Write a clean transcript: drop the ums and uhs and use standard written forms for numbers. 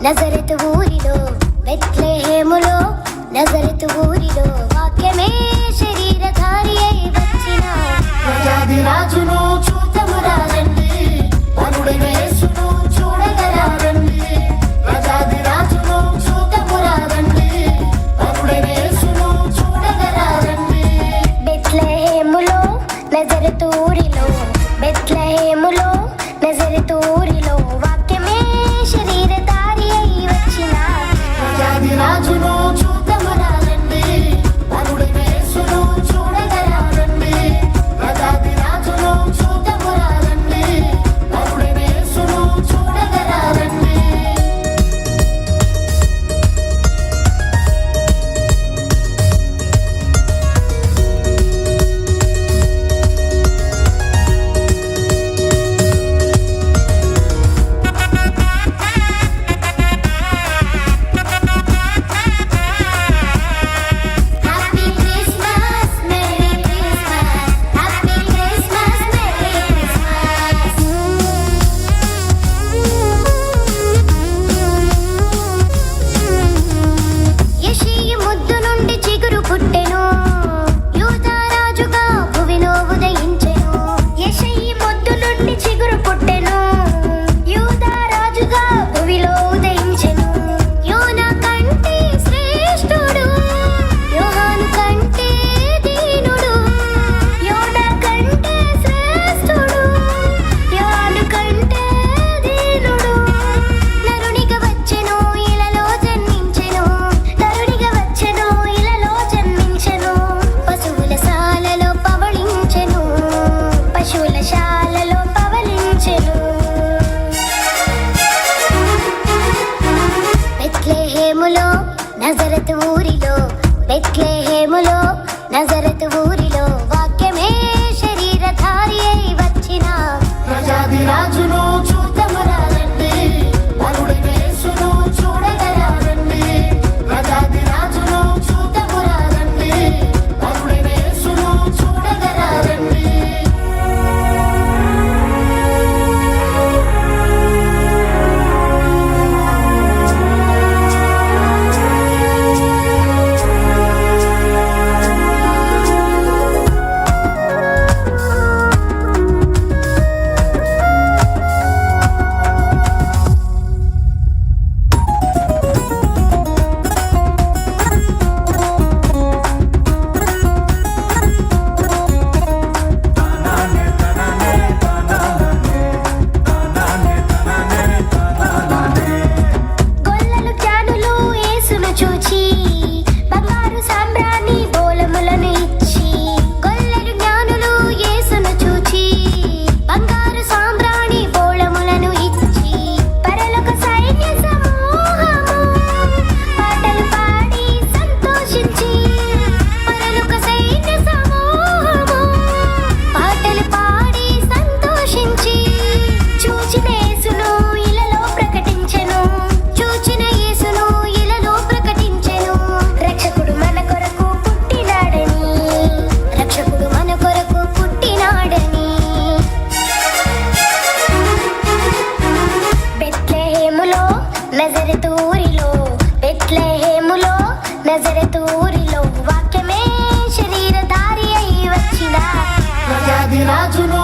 నజరతు ఊరిలో బెత్లెహేములో నజరతు ఊరిలో వాక్యమే శరీరధారి అయి వచ్చిన ప్రజాది రాజును చూద్దామురా రండి, వరుడైన యేసును చూడగరా రండి. ప్రజాది రాజును చూద్దామురా రండి, వరుడైన యేసును చూడగరా రండి. బెత్లెహేములో నజరతు ఊరిలో బెత్లెహేములో నజరతు ఊరిలో వాక్యమే శరీరధారి అయి వచ్చిన ప్రజాది రాజును చూద్దామురా రండి, వరుడైన యేసును చూడగరా రండి. ప్రజాది రాజును చూద్దామురా రండి, వరుడైన యేసును చూడగరా రండి. Happy Christmas merry Christmas happy Christmas merry Christmas యెషయి ముద్దు నుండి చిగురు పుట్టెను యూదా రాజుగా భువిలో ఉదయించెను యెషయి ముద్దు నుండి చిగురు పుట్టెను యూదా రాజుగా భువిలో ఉదయించెను యోనా కంటే శ్రేష్ఠుడు యోహాను కంటే దీనుడు యోనా కంటే శ్రేష్ఠుడు యోహాను కంటే దీనుడు నరునిగా వచ్చెను ఇలలో జన్మించెను నరునిగా వచ్చెను ఇలలో జన్మించెను పశువుల శాలలో పవళించెను పశువుల శాలలో పవళించెను బెత్లెహేములో నజరతు ఊరిలో బెత్లెహేములో నజరతు ఊరిలో వాక్యమే శరీరధారి అయి వచ్చిన ప్రజాది రాజును చూద్దామురా రండి, వరుడైన యేసును చూడగరా రండి. ప్రజాది రాజును చూద్దామురా రండి, వరుడైన యేసును చూడగరా రండి. గొల్లలు జ్ఞానులు యేసును చూచి బంగారు సాంబ్రాణి బోలములను ఇచ్చి గొల్లలు జ్ఞానులు యేసును చూచి బంగారు సాంబ్రాణి బోళములను ఇచ్చి పరలోక సైన్య సమూహము పాటలు పాడి సంతోషించి పరలోక సైన్య సమూహము పాటలు పాడి సంతోషించి చూచిన యేసును ఇలలో ప్రకటించెను చూచిన యేసును ఇలలో ప్రకటించెను రక్షకుడు మన కొరకు పుట్టినాడని రక్షకుడు మన కొరకు పుట్టినాడని బెత్లెహేములో నజరతు ఊరిలో బెత్లెహేములో నజరతు ఊరిలో వాక్యమే శరీరధారి అయి వచ్చిన ప్రజాది రాజును